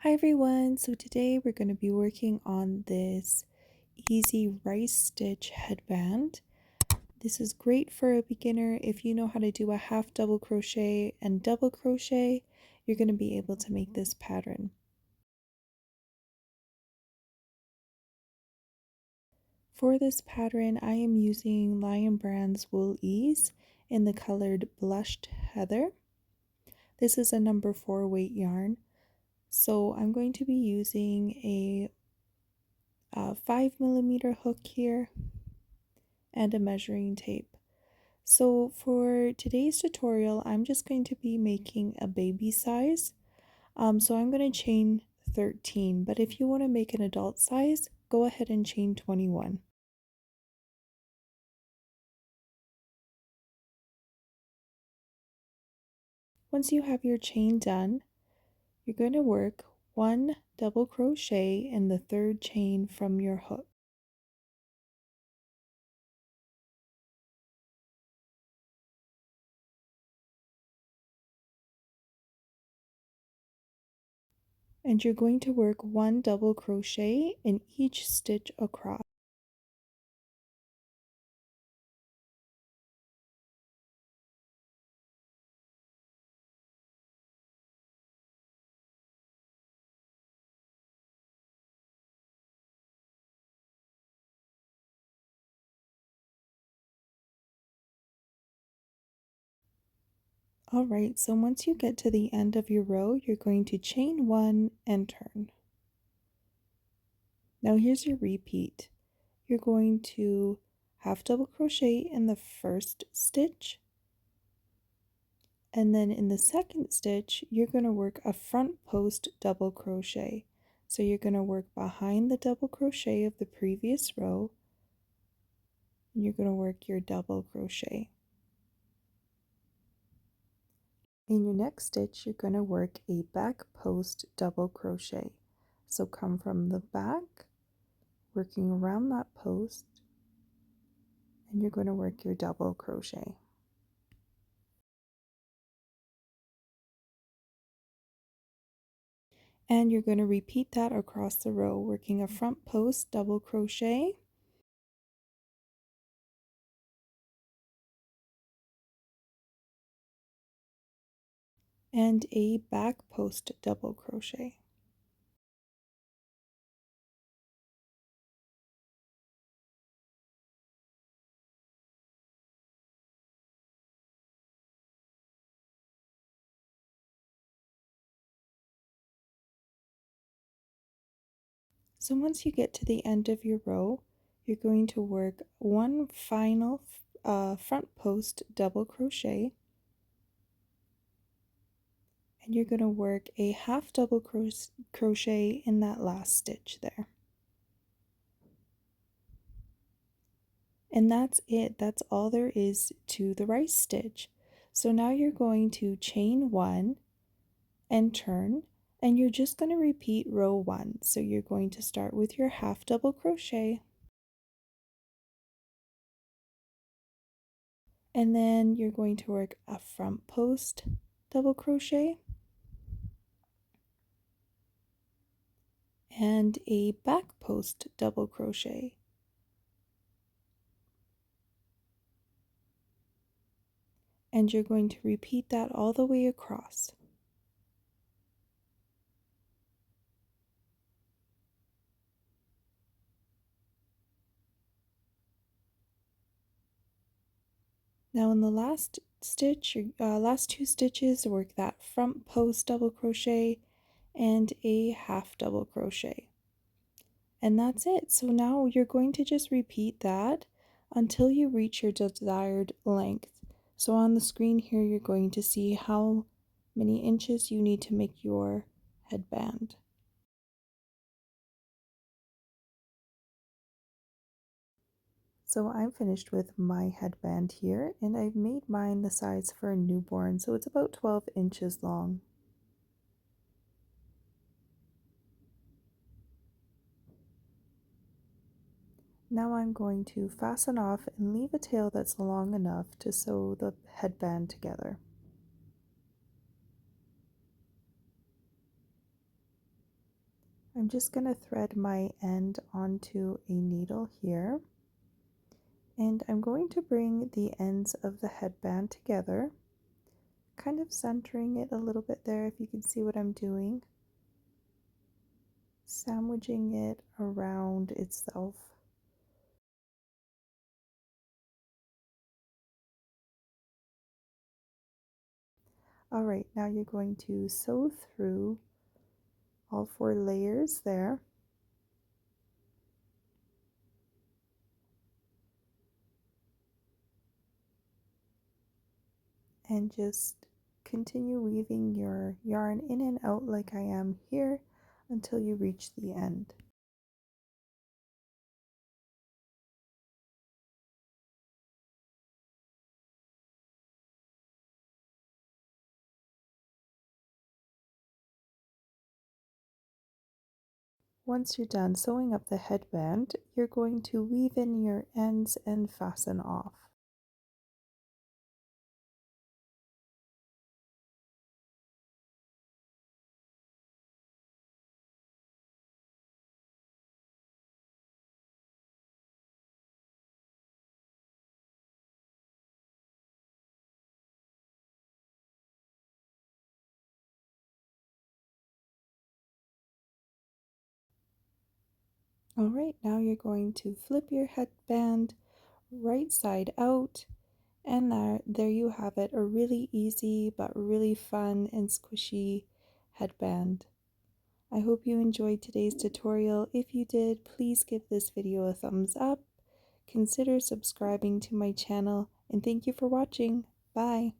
Hi everyone, so today we're going to be working on this easy rice stitch headband. This is great for a beginner. If you know how to do a half double crochet and double crochet, you're going to be able to make this pattern. For this pattern, I am using Lion Brand's Wool Ease in the colored Blushed Heather. This is a number 4 weight yarn. So I'm going to be using a 5mm hook here and a measuring tape. So for today's tutorial, I'm just going to be making a baby size. So I'm going to chain 13, but if you want to make an adult size, go ahead and chain 21. Once you have your chain done, you're going to work 1 double crochet in the 3rd chain from your hook. And you're going to work 1 double crochet in each stitch across. Alright, so once you get to the end of your row, you're going to chain 1 and turn. Now here's your repeat. You're going to half double crochet in the 1st stitch, and then in the 2nd stitch you're going to work a front post double crochet. So you're going to work behind the double crochet of the previous row, and you're going to work your double crochet. In your next stitch you're going to work a back post double crochet. So come from the back, working around that post, and you're going to work your double crochet. And you're going to repeat that across the row, working a front post double crochet and a back post double crochet. So once you get to the end of your row, you're going to work one final front post double crochet, and you're going to work a half double crochet in that last stitch there. And that's it. That's all there is to the rice stitch. So now you're going to chain 1 and turn, and you're just going to repeat row 1. So you're going to start with your half double crochet, and then you're going to work a front post double crochet and a back post double crochet, and you're going to repeat that all the way across. Now in the last stitch, last 2 stitches, work that front post double crochet and a half double crochet. And that's it. So now you're going to just repeat that until you reach your desired length. So on the screen here, you're going to see how many inches you need to make your headband. So I'm finished with my headband here, and I've made mine the size for a newborn, so it's about 12 inches long. Now I'm going to fasten off and leave a tail that's long enough to sew the headband together. I'm just going to thread my end onto a needle here, and I'm going to bring the ends of the headband together, kind of centering it a little bit there if you can see what I'm doing, sandwiching it around itself. Alright, now you're going to sew through all 4 layers there. And just continue weaving your yarn in and out like I am here until you reach the end. Once you're done sewing up the headband, you're going to weave in your ends and fasten off. Alright, now you're going to flip your headband right side out, and there you have it, a really easy but really fun and squishy headband. I hope you enjoyed today's tutorial. If you did, please give this video a thumbs up, consider subscribing to my channel, and thank you for watching. Bye!